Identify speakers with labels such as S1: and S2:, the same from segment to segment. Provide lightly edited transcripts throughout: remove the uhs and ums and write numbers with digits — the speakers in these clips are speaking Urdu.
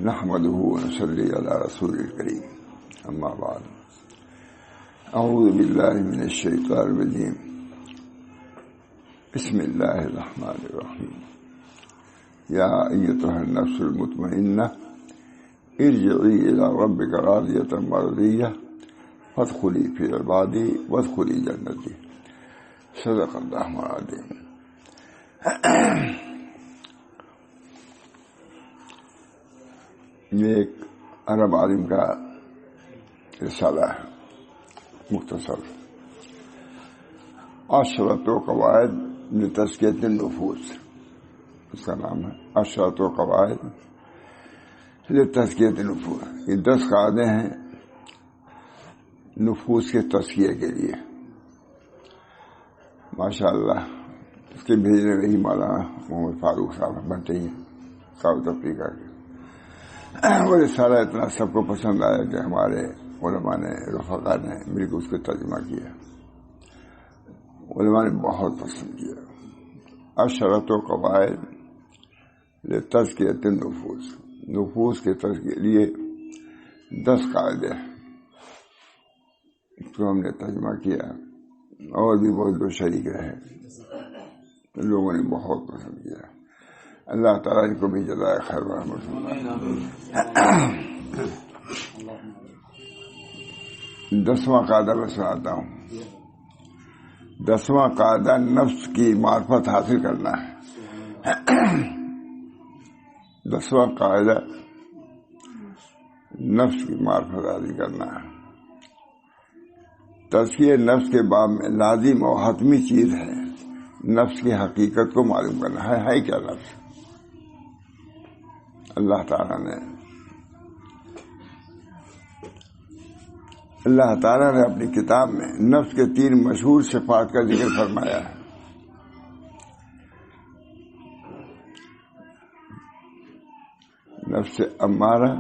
S1: نحمده ونصلي على رسول الكريم أما بعد أعوذ بالله من الشيطان الرجيم بسم الله الرحمن الرحيم يا أيتها النفس المطمئنة ارجعي إلى ربك راضية مرضية فادخلي في عبادي وادخلي جنتي صدق الله العظيم. یہ ایک عرب عالم کا رسالہ ہے مختصر، عشرۃ قواعد لتزکیۃ النفوس، اس کا نام ہے عشرۃ قواعد لتزکیۃ النفوس۔ یہ 10 قاعدے ہیں نفوس کے تزکیے کے لیے۔ ماشاء اللہ اس کے بھیجنے میں ہی مولانا محمد فاروق صاحب بنتے ہیں ساؤتھ افریقہ کے۔ وہ رسالہ اتنا سب کو پسند آیا کہ ہمارے علماء نے رفقا نے مل کے اس کو ترجمہ کیا، علماء نے بہت پسند کیا۔ عشرۃ قواعد لتزکیۃ النفوس، نفوس کے تزکیے کے لیے 10 قاعدے، اس کو ہم نے ترجمہ کیا، اور بھی بہت لوگ شریک رہے، لوگوں نے بہت پسند کیا۔ اللہ تعالیٰ ان کو بھی جزائے خیر و رحمت۔ 10واں قاعدہ میں سناتا ہوں۔ 10واں قاعدہ نفس کی معرفت حاصل کرنا ہے۔ 10واں قاعدہ نفس کی معرفت حاصل کرنا ہے۔ تزکیہ نفس کے باب میں لازم اور حتمی چیز ہے نفس کی حقیقت کو معلوم کرنا ہے کیا نفس؟ اللہ تعالیٰ نے اپنی کتاب میں نفس کے 3 مشہور صفات کا ذکر فرمایا ہے۔ نفس امارہ،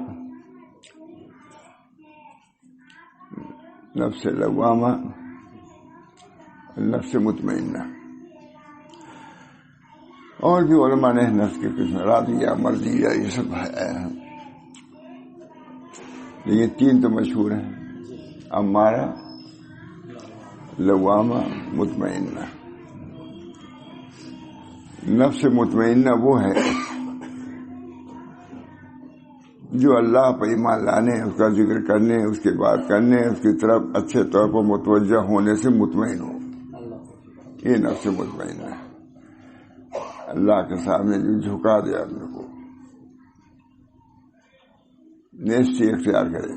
S1: نفس لوامہ، نفس مطمئنہ۔ اور بھی علماء نے نفس کے قسم راضیہ مرضیہ یہ سب ہے، لیکن 3 تو مشہور ہیں، امارہ، لوامہ، مطمئنہ۔ نفس مطمئنہ وہ ہے جو اللہ پر ایمان لانے، اس کا ذکر کرنے، اس کی بات کرنے، اس کی طرف اچھے طور پر متوجہ ہونے سے مطمئن ہو، یہ نفس مطمئنہ ہے۔ اللہ کے سامنے جو جھکا دے اپنے کو، نیستی اختیار کرے،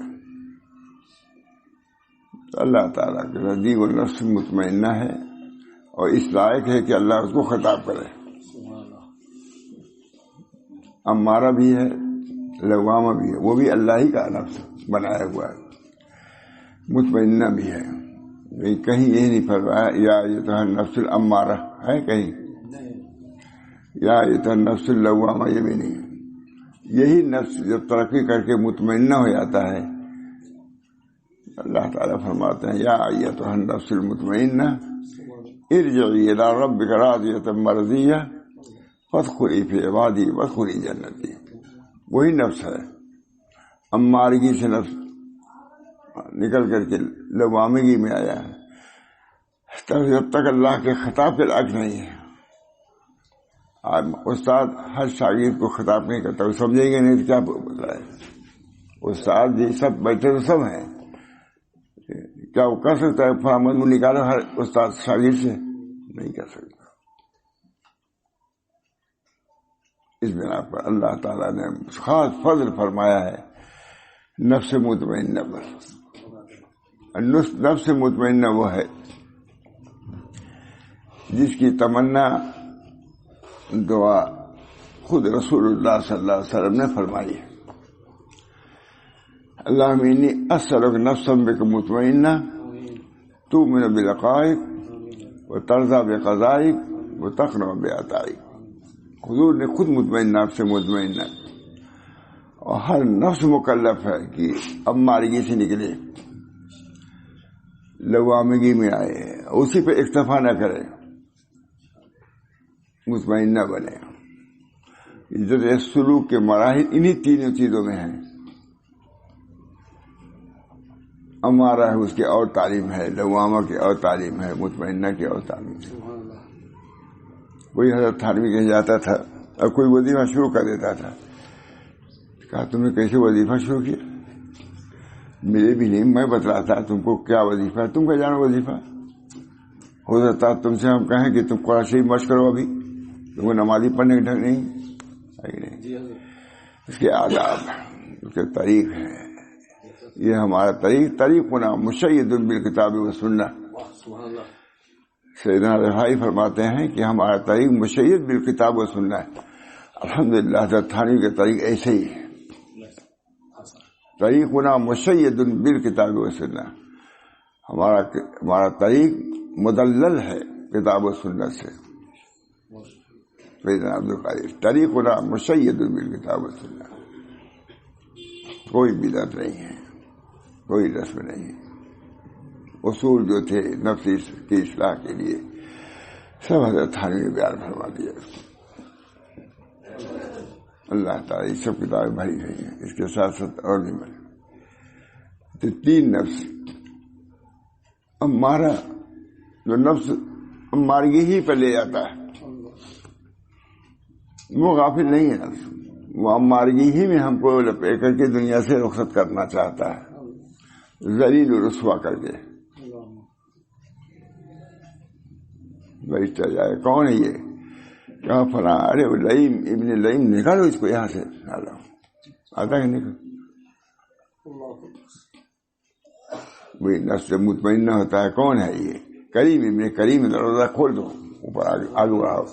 S1: تو اللہ تعالیٰ کے نزدیک وہ نفس مطمئنہ ہے، اور اس لائق ہے کہ اللہ اس کو خطاب کرے۔ امارہ بھی ہے، لوامہ بھی ہے، وہ بھی اللہ ہی کا نفس بنایا ہوا ہے، مطمئنہ بھی ہے۔ کہیں یہ نہیں فرمایا یا ایتھا النفس الامارہ، ہے کہیں یا ایتھا النفس اللوامہ، یہ بھی نہیں۔ یہی نفس جب ترقی کر کے مطمئنہ ہو جاتا ہے، اللہ تعالیٰ فرماتے ہیں یا ایتھا النفس المطمئنہ ارجعی الی ربک راضیۃ مرضیہ فادخلی فی عبادی وادخلی جنتی۔ وہی نفس ہے، امارگی سے نفس نکل کر کے لوامگی میں آیا ہے، جب تک اللہ کے خطاب کے لائق نہیں ہے۔ استاد ہر شاگرد کو خطاب نہیں کرتا، وہ سمجھیں گے نہیں تو کیا بتائے؟ استاد جی سب بیٹھے تو سب ہیں، کیا وہ کر سکتا ہے فہمت میں نکالو ہر استاد شاگرد سے؟ نہیں کر سکتا۔ اس بنا پر اللہ تعالیٰ نے خاص فضل فرمایا ہے نفس مطمئنہ پر۔ نفس مطمئنہ وہ ہے جس کی تمنا دعا خود رسول اللہ صلی اللہ علیہ وسلم نے فرمائی ہے، اللہم انی اسألک نفسا بک مطمئنہ تؤمن بلقائک وترضى بقضائک وتقنع بعطائک۔ حضور نے خود مطمئن نفس سے مطمئنہ، اور ہر نفس مکلف ہے کہ امارگی سے نکلے، لوامگی میں آئے، اسی پہ اکتفا نہ کرے، مطمئنہ بنے۔ عزت سلوک کے مراحل انہی تینوں چیزوں میں ہیں. امارہ ہے اس کی اور تعلیم ہے، لوامہ کی اور تعلیم ہے، مطمئنہ کی اور تعلیم ہے. کوئی حضرت تھانوی کہیں جاتا تھا اور کوئی وظیفہ شروع کر دیتا تھا، کہا تم نے کیسے وظیفہ شروع کیا؟ مجھے بھی نہیں، میں بتلاتا تم کو کیا وظیفہ ہے، تم کا جانا وظیفہ. ہو سکتا تم سے ہم کہیں کہ تم قرآن شریف مشق کرو، ابھی تم کو نمازی پڑھنے کا ڈھنگ نہیں ہے. اس کے آداب، اس کے طریق ہے. یہ ہمارا طریق ہونا مشید بالکتاب و سنہ. سیدنا رفاعی فرماتے ہیں کہ ہمارا طریق مشید بالکتاب و سنہ ہے. الحمدللہ حضرت تھانوی کے طریق ایسے ہی ہے. طریق ہونا مشید بالکتاب و سنہ. ہمارا طریق مدلل ہے کتاب و سنت سے. سیدنا عبد القادر طریق ہونا مشید بالکتاب و سنہ. کوئی بدعت نہیں ہے، کوئی رسم نہیں. اصول جو تھے نفس کی اصلاح کے لیے سب حضرت تھانوی نے بیان فرما دیا. اللہ تعالیٰ یہ سب کتابیں بھری گئی ہیں، اس کے ساتھ ساتھ اور بھی بھری. تو تین نفس، ہمارا جو نفس مارگی ہی پہ لے جاتا ہے، وہ غافل نہیں ہے. نفس وہ مارگی ہی میں ہم کو لپیٹ کر کے دنیا سے رخصت کرنا چاہتا ہے، ذلیل و رسوا کر کے. بیٹھتا جائے کون ہے یہ، کہاں فلاں، ارے لئیم ابن لئیم، نکالو اس کو یہاں سے. آتا ہے نکل. وہی نفس مطمئنہ ہوتا ہے. کون ہے یہ؟ کریم ابن کریم. دروازہ کھول دو، اوپر آگے بڑھاؤ.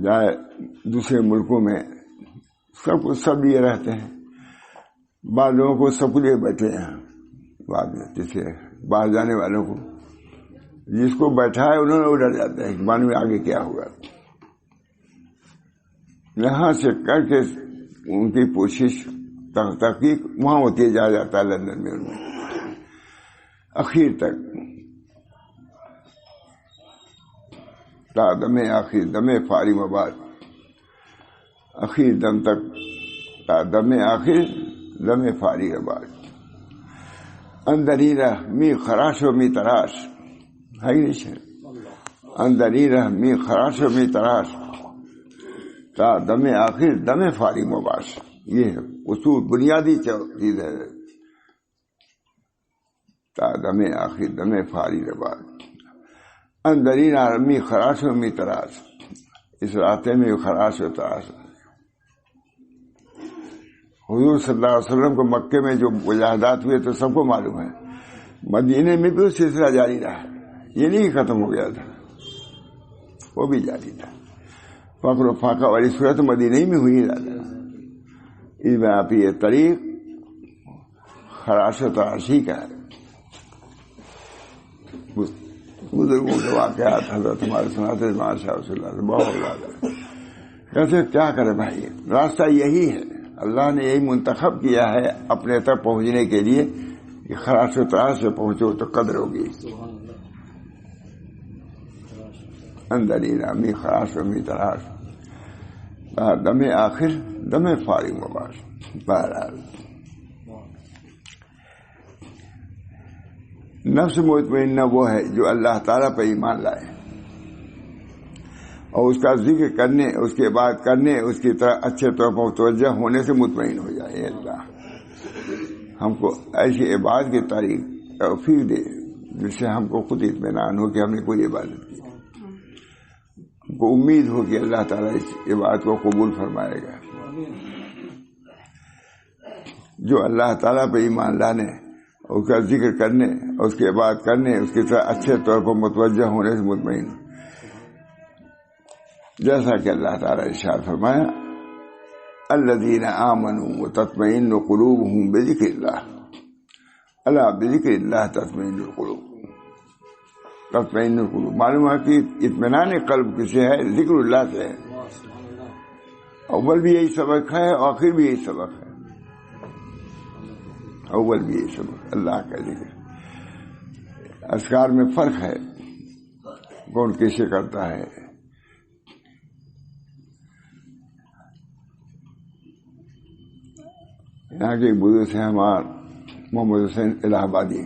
S1: جائے دوسرے ملکوں میں سب یہ رہتے ہیں. بعض لوگوں کو سب لیے بیٹھے ہیں، بعد میں جسے باہر جانے والوں کو جس کو بیٹھا ہے انہوں نے اڑ جاتے ہیں کہ بعد میں آگے کیا ہوگا. یہاں سے کر کے ان کی کوشش تحقیق وہاں ہوتی جا جاتا ہے لندن میں. ان میں اخیر تک تا دم آخر دم فاری مباد، اخیر دم تک تا دم آخر دم فاری آباد. اندری رہ می خراش و می تراش ہے نہیں. اندری رہ می خراش و می تراش تا دم آخر دم فاری مباش. یہ اصول بنیادی چیز ہے. تا دم آخر دم فاری رباد. اندری رہ می خراش و می تراش. اس راستے میں خراش و تراش. حضور صلی اللہ علیہ وسلم کو مکے میں جو مجاہدات ہوئے تو سب کو معلوم ہے. مدینے میں بھی وہ سلسلہ جاری رہا. یہ نہیں ختم ہو گیا تھا، وہ بھی جاری تھا. فقر و فاقہ والی صورت مدینے میں ہوئی رہا. اس میں آپ یہ طریق خراش و تراشی کا ہے. بزرگوں کے واقعات حضرت ہمارے سناتے ماشاء اللہ سے بہت زیادہ. کیسے کیا کرے بھائی، راستہ یہی ہے. اللہ نے یہی منتخب کیا ہے اپنے تک پہنچنے کے لیے کہ خراش و تراش سے پہنچو تو قدر ہوگی. اندری رامی خراش و می تراش دم آخر دم فاری مباش. بہرحال نفس مطمئنہ وہ ہے جو اللہ تعالیٰ پہ ایمان لائے اور اس کا ذکر کرنے، اس کے بعد کرنے، اس کی طرح اچھے طور پر متوجہ ہونے سے مطمئن ہو جائے. اللہ ہم کو ایسی عبادت کی توفیق دے جس سے ہم کو خود اطمینان ہو کہ ہم نے کوئی عبادت کی. ہم کو امید ہو کہ اللہ تعالیٰ اس عبادت کو قبول فرمائے گا. جو اللہ تعالیٰ پہ ایمان لانے، اس کا ذکر کرنے، اس کے بعد کرنے، اس کی طرح اچھے طور پر متوجہ ہونے سے مطمئن. جیسا کہ اللہ تعالیٰ ارشاد فرمایا الذین آمنوا وتطمئن قلوبهم بذکر اللہ. الا بذکر اللہ تطمئن القلوب. تطمئن القلوب معلوم ہے کہ اطمینان قلب کسے ہے؟ ذکر اللہ سے ہے. اول بھی یہی سبق ہے، آخر بھی یہی سبق ہے. اول بھی یہی سبق اللہ کا ذکر. اذکار میں فرق ہے. کون کیسے کرتا ہے. یہاں کے بزرگ سے ہمارے محمد حسین الہ آبادی،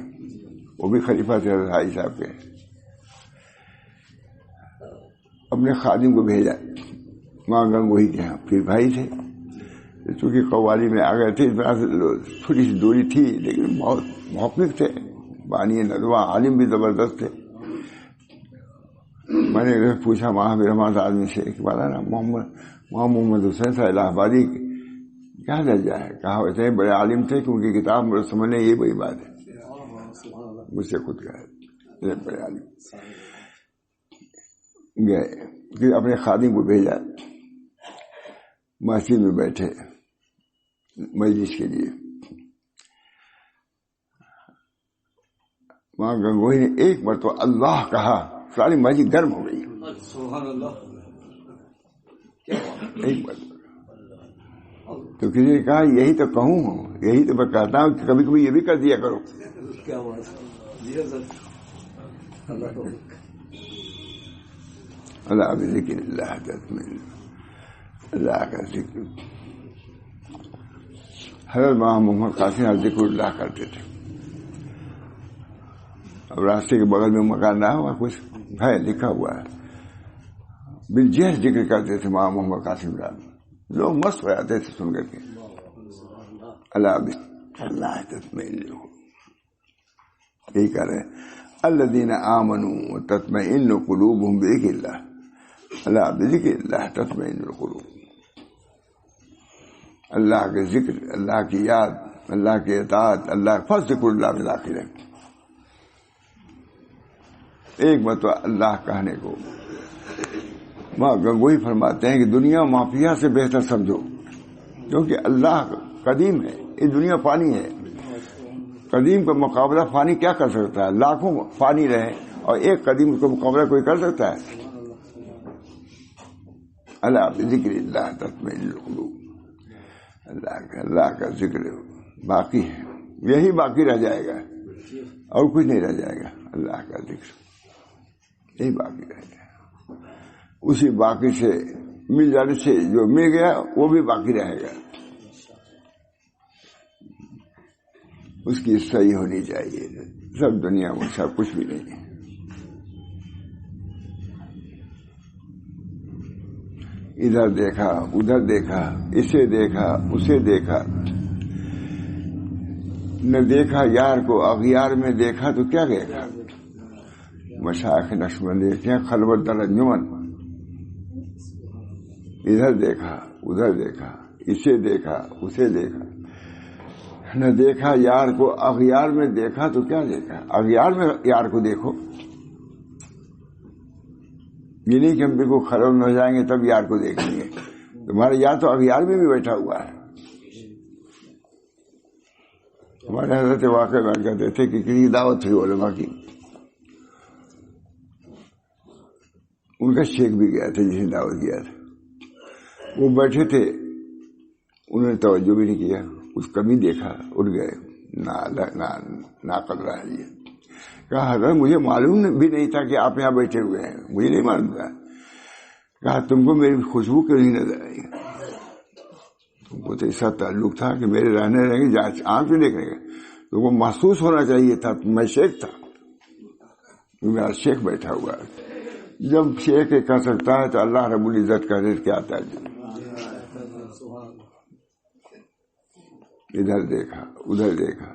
S1: وہ بھی خلیفہ تھے رضائی صاحب کے. اپنے خادم کو بھیجا وہاں گنگوہی کے یہاں، پھر بھائی تھے چونکہ قوالی میں آ گئے تھے، اس طرح سے چھوٹی سی دوری تھی لیکن بہت محقق تھے، بانی ندوہ، عالم بھی زبردست تھے. میں نے پوچھا وہاں میرے ہمارے آدمی سے کہ بات ہے نا محمد حسین صاحب الہ آبادی کیا درجہ ہے؟ کہا ویسے بڑے عالم تھے کہ ان کی کتاب میرے سمجھنے یہ بڑی بات ہے. مجھ سے خود کہا بڑے عالم گئے کہ اپنے خادم کو بھیجا، مسجد میں بیٹھے مجلس کے لیے. وہاں گنگوہی نے ایک مرتبہ اللہ کہا، ساری مسجد گرم ہو گئی.
S2: سبحان اللہ.
S1: ایک مرتبہ تو کسی نے کہا یہی تو کہوں، یہی تو میں کہتا ہوں کہ کبھی کبھی یہ بھی کر دیا کرو.
S2: کیا بات.
S1: اللہ بذکر اللہ تطمئن، اللہ کا ذکر. حضرت محمد قاسم ذکر اللہ کرتے تھے. اب راستے کے بغل میں مکان رہا ہوا کچھ ہے لکھا ہوا ہے، بالجہر ذکر کرتے تھے محمد قاسم صاحب. لوگ مست ہو جاتے تھے سن کر کے. اللہ تطمئن، یہی کہہ رہے ہیں الذین آمنوا وتطمئن قلوبهم بذکر اللہ. اللہ بذکر اللہ تطمئن القلوب. اللہ کے ذکر، اللہ کی یاد، اللہ کی اطاعت، اللہ فذکر اللہ بالآخر. ایک مرتبہ اللہ کہنے کو وہاں گنگوہی فرماتے ہیں کہ دنیا مافیا سے بہتر سمجھو، کیونکہ اللہ قدیم ہے، یہ دنیا فانی ہے. قدیم کا مقابلہ فانی کیا کر سکتا ہے؟ لاکھوں فانی رہے اور ایک قدیم کا مقابلہ کوئی کر سکتا ہے؟ اللہ بذکر اللہ تطمئن القلوب. اللہ کا ذکر باقی ہے، یہی باقی رہ جائے گا اور کچھ نہیں رہ جائے گا. اللہ کا ذکر یہی باقی رہ جائے گا. اسی باقی سے مل جانے سے جو مل گیا وہ بھی باقی رہے گا. اس کی صحیح ہونی چاہیے. سب دنیا میں سب کچھ بھی نہیں ہے. ادھر دیکھا ادھر دیکھا، اسے دیکھا اسے دیکھا، نہ دیکھا یار کو اغیار میں دیکھا تو کیا دیکھا. مشائخ نقشبند دیکھتے ہیں خلوت در انجمن. ادھر دیکھا ادھر دیکھا، اسے دیکھا اسے دیکھا، نہ دیکھا یار کو اغیار میں دیکھا تو کیا دیکھا. اغیار میں یار کو دیکھو، یہ نہیں کہ ہم بالکل خلوت میں ہو جائیں گے تب یار کو دیکھیں گے. تمہارا یار تو اغیار میں بھی بیٹھا ہوا ہے. ہمارے حضرت واقع بیان کرتے تھے کہ کسی دعوت تھی علماء کی، ان کا شیخ بھی گیا تھا جس نے دعوت کیا تھا. وہ بیٹھے تھے، انہوں نے توجہ بھی نہیں کیا، کچھ کمی دیکھا، اٹھ گئے. ناقدر ہے. کہا حضرت مجھے معلوم بھی نہیں تھا کہ آپ یہاں بیٹھے ہوئے ہیں، مجھے نہیں معلوم تھا. کہا تم کو میری خوشبو کیوں نہیں نظر آئی؟ تم کو تو ایسا تعلق تھا کہ میرے رہنے رہیں گے آنکھ بھی دیکھنے گے، تو وہ محسوس ہونا چاہیے تھا میں شیخ تھا، میرا شیخ بیٹھا ہوا ہے. جب شیخ کر سکتا ہے تو اللہ رب العزت کا رزق کیا آتا ہے. ادھر دیکھا ادھر دیکھا،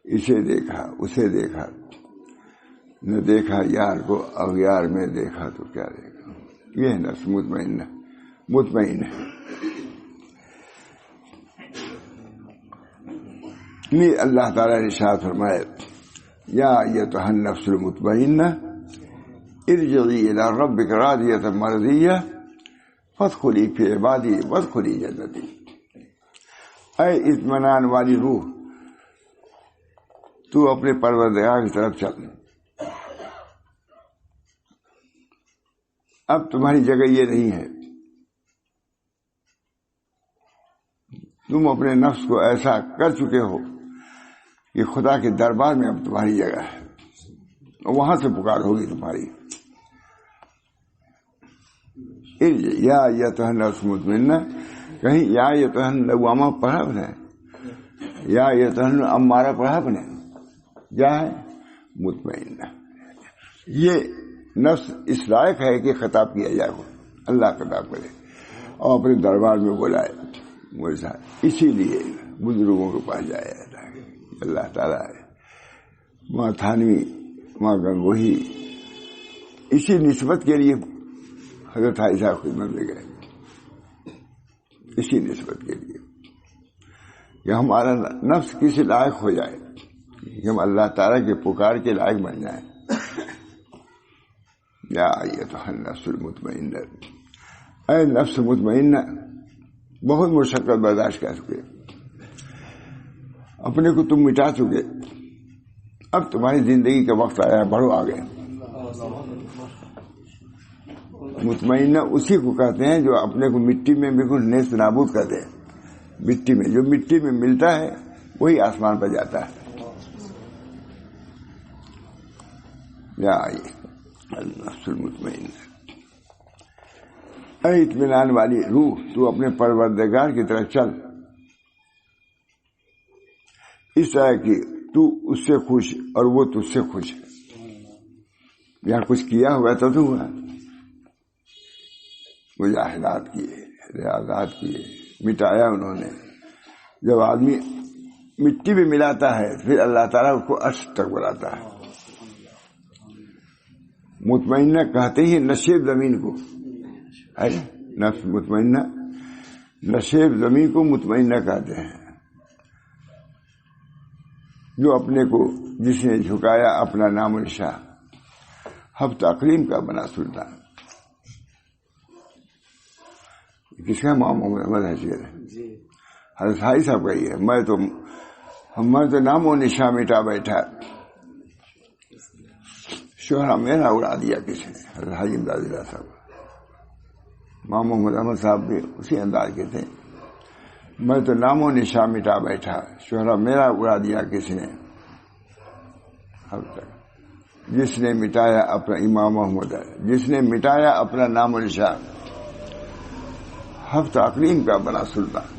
S1: اسے دیکھا اسے دیکھا، نہ دیکھا یار کو اغیار میں دیکھا تو کیا دیکھا. یہ نفس مطمئن ہے. نہیں اللہ تعالیٰ نے ارشاد فرمایا یا ایتھا النفس المطمئنہ ارجعی الی ربک راضیۃ مرضیہ فادخلی فی عبادی وادخلی جنتی. اے اطمینان والی روح، تو اپنے پروردگار کی طرف چل. اب تمہاری جگہ یہ نہیں ہے. تم اپنے نفس کو ایسا کر چکے ہو کہ خدا کے دربار میں اب تمہاری جگہ ہے، اور وہاں سے پکار ہوگی تمہاری. یا ایتھا النفس مطمئنہ، کہیں یا ایتھا اللوامہ پڑھا اپنے، یا ایتھا الامارہ پڑھا اپنے، کیا ہے؟ مطمئنہ۔ یہ نفس اس لائق ہے کہ خطاب کیا جائے، وہ اللہ خطاب کرے اور اپنے دربار میں بلائے مجھ سے، اسی لیے بزرگوں کے پاس جایا جاتا ہے۔ اللہ تعالیٰ ہے ماں تھانوی، ماں گنگوہی، اسی نسبت کے لیے حضرت عائشہ خدمت میں گئے، اسی نسبت کے لیے کہ ہمارا نفس کسی لائق ہو جائے کہ ہم اللہ تعالیٰ کے پکار کے لائق بن جائیں۔ یا ایتھا النفس المطمئنہ، اے نفس مطمئنہ، بہت مشقت برداشت کر چکے، اپنے کو تم مٹا چکے، اب تمہاری زندگی کا وقت آیا، بڑھو آگے۔ مطمئنہ اسی کو کہتے ہیں جو اپنے کو مٹی میں بالکل نیست نابود کر دے۔ مٹی میں، جو مٹی میں ملتا ہے وہی آسمان پر جاتا ہے۔ یا النفس المطمئنہ، اے اطمینان والی روح، تو اپنے پروردگار کی طرف چل، اس طرح کی تو اس سے خوش اور وہ تجھ سے خوش ہے۔ یہاں کچھ کیا ہوا تو ہوا، مجاہدات کیے، ریاضات کیے، مٹایا انہوں نے۔ جب آدمی مٹی میں ملاتا ہے پھر اللہ تعالیٰ اس کو عرش تک بلاتا ہے۔ مطمئنہ کہتے ہی نشیب زمین کو ہے، نفس مطمئنہ، نشیب زمین کو مطمئنہ کہتے ہیں، جو اپنے کو جس نے جھکایا اپنا نام و نشاں، ہفتہ اقلیم کا بنا سلطان۔ کس کا؟ امام محمد حسین حضرت حاجی صاحب کا ہی ہے۔ میں تو نام و نشاں مٹا بیٹھا، شہرہ میرا اڑا دیا کسی نے۔ حضرت حاجی امداد اللہ صاحب، امام محمد احمد صاحب بھی اسی انداز کے تھے۔ میں تو نام و نشاں مٹا بیٹھا، شہرہ میرا اڑا دیا کسی نے، اب تک جس نے مٹایا اپنا امام محمد، جس نے مٹایا اپنا نام و نشاں، ہفتہ اقلیم کا بنا سلطان۔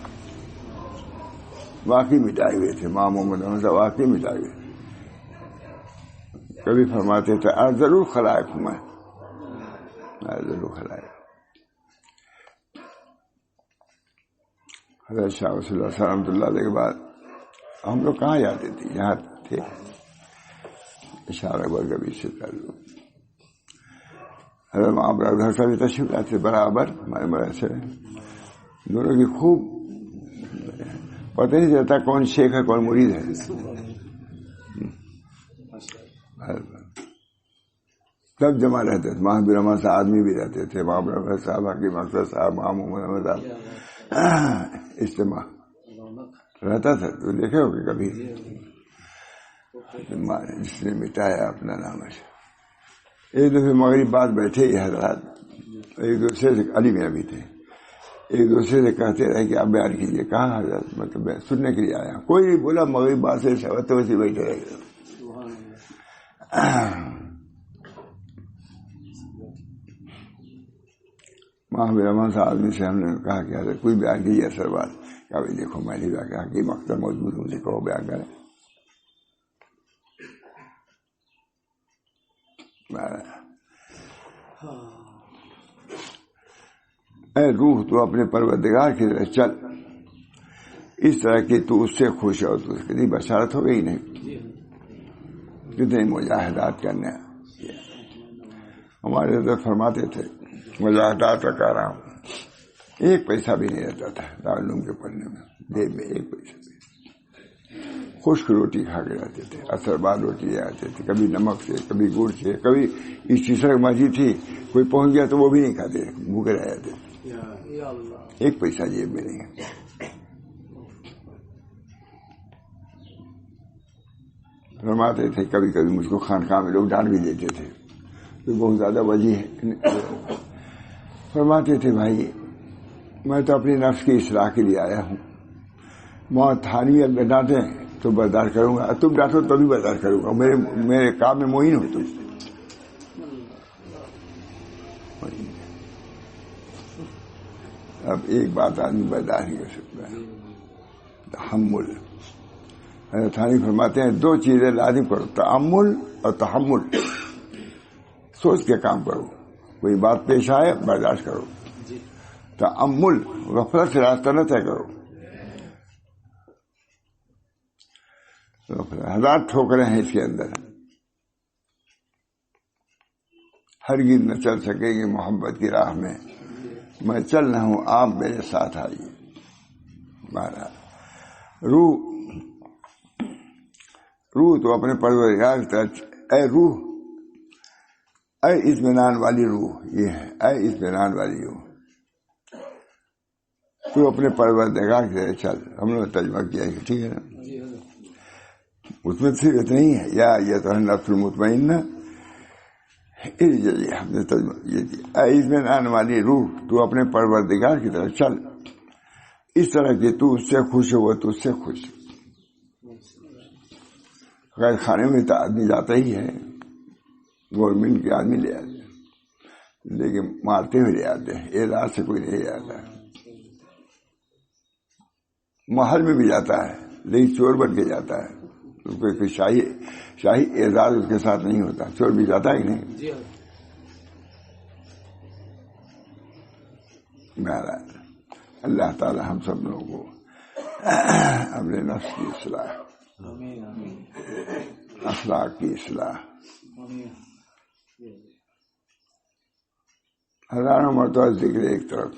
S1: واقعی مٹائے ہوئے تھے امام محمد احمد صاحب، واقعی مٹائے ہوئے۔ کبھی فرماتے تھے ضرور خلائق ہوں میں، ضرور خلائق۔ حضرت شاہ وصلی اللہ صلی رحمۃ اللہ علیہ کے بعد ہم لوگ کہاں جاتے تھے؟ یہاں تھے اشارہ بر کبھی سے تعلق۔ حضرت معابر گھر سے بھی تشریف لاتے برابر ہمارے مدرسے دونوں کی خوب پتہ نہیں چلتا کون شیخ ہے کون مرید ہے۔ سب جمع رہتے تھے، وہاں بھی رحمان صاحب آدمی بھی رہتے تھے، وہاں پر صاحب حکیم اختر صاحب، وہاں محمد احمد صاحب، اجتماع رہتا تھا۔ تو دیکھے ہو کہ کبھی جس نے مٹایا اپنا نام ہے۔ ایک دفعہ مغرب بعد بیٹھے یہ حضرات ایک دوسرے سے، علی میں بھی تھے، ایک دوسرے سے کہتے رہے کہ آپ بیان کیجیے۔ کہاں حضرت؟ مطلب میں سننے کے لیے آیا۔ کوئی نہیں بولا، مغرب بعد سے ویسے بیٹھے رہ گئے۔ محمد رحمان صاحب آدمی سے ہم نے کہا کہ حضرت کوئی بیان کیجیے اثر بات۔ کہا بھائی دیکھو میں نے کہا کہ مقصد موجود ہوں، دیکھو بیان کریں۔ اے روح، تو اپنے پروردگار کی طرف چل، اس طرح کی تو اس سے خوش ہو۔ تو اس کی بشارت ہو گئی نہیں؟ کتنے مجاہدات کرنے ہمارے حضرت فرماتے تھے، مجاہدات کا کہہ رہا ہوں، ایک پیسہ بھی نہیں رہتا تھا دارالعلوم کے پڑھنے میں، جیب میں ایک پیسہ بھی۔ خشک روٹی کھا کے رہتے تھے، اثر بعد روٹی لے آتے تھے، کبھی نمک سے، کبھی گڑ سے، کبھی اس تیسرا مسجد تھی کوئی پہنچ گیا تو وہ بھی نہیں کھاتے، بھوکے رہ جاتے تھے، ایک پیسہ جیب میں نہیں۔ فرماتے تھے کبھی کبھی مجھ کو خانقاہ میں لوگ ڈانٹ بھی دیتے تھے، تو بہت زیادہ وجہ ہے۔ فرماتے تھے بھائی میں تو اپنی نفس کی اصلاح کے لیے آیا ہوں، وہاں تھانوی اگر ڈانٹیں تو برداشت کروں گا، تم ڈانٹو تو بھی برداشت کروں گا، میرے کام میں معین ہو تم۔ اب ایک بات آدمی برداشت نہیں کر سکتا ہے، تحمل۔ حضرت تھانوی فرماتے ہیں دو چیزیں لازم کرو، تأمل اور تحمل۔ سوچ کے کام کرو، کوئی بات پیش آئے برداشت کرو۔ تأمل، غفلت سے راستہ نہ طے کرو۔ ہزار ٹھوکریں ہیں اس کے اندر، ہرگز نہ چل سکے گی محبت کی راہ میں چل رہا ہوں، آپ میرے ساتھ آئیے۔ روح تو اپنے پروردگار کی طرف، اے روح، اے اطمینان والی روح، یہ ہے اے اطمینان والی روح، تو اپنے پروردگار کی طرف چل۔ ہم نے ترجمہ کیا ہے، ٹھیک ہے نا؟ اس میں صرف اتنا ہی ہے، یا ایھا النفس المطمئنہ، ہم نے ترجمہ یہ کیا، اے اطمینان والی روح، تو اپنے پروردگار کی طرف چل، اس طرح کہ تو اس سے خوش ہو، وہ تو اس سے خوش۔ غیر خانے میں تو آدمی جاتا ہی ہے، گورنمنٹ کے آدمی لے آتے ہیں، لیکن مارتے ہوئے لے آتے ہیں، اعزاز سے کوئی نہیں آتا ہے۔ محل میں بھی جاتا ہے لیکن چور بن کے جاتا ہے، کوئی شاہی اعزاز اس کے ساتھ نہیں ہوتا، چور بھی جاتا ہے کہ نہیں؟ بہرحال اللہ تعالی ہم سب لوگوں کو اپنے نفس کی اصلاح، اخلاق کی اصلاح، ہزاروں مرتبہ ذکر ایک طرف،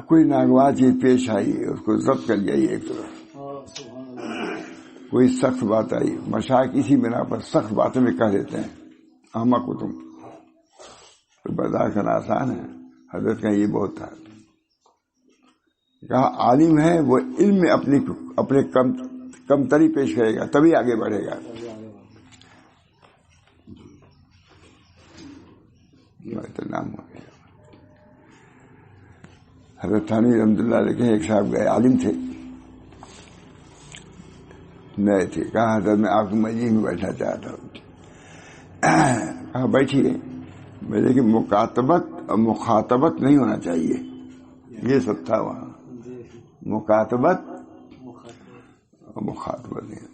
S1: کوئی ناگوار چیز پیش آئی اس کو ضبط کر لیا ایک طرف، کوئی سخت بات آئی، مشائخ اسی بنا پر سخت باتیں میں کہہ دیتے ہیں، احمق ہو تم، تو برداشت کرنا آسان ہے۔ حضرت کا یہ بہت تھا، کہا عالم ہے وہ علم میں اپنے کمتری پیش کرے گا تبھی آگے بڑھے گا۔ نام ہو گیا۔ حضرت تھانوی رحمۃ اللہ علیہ کے ایک صاحب گئے، عالم تھے، نئے تھے، کہا حضرت میں آپ کو مجلس میں بیٹھنا چاہتا ہوں، کہا بیٹھیے، لیکن مکاتبت اور مخاطبت نہیں ہونا چاہیے، یہ سب تھا وہاں، مکاتبت اور مخاطبت نہیں۔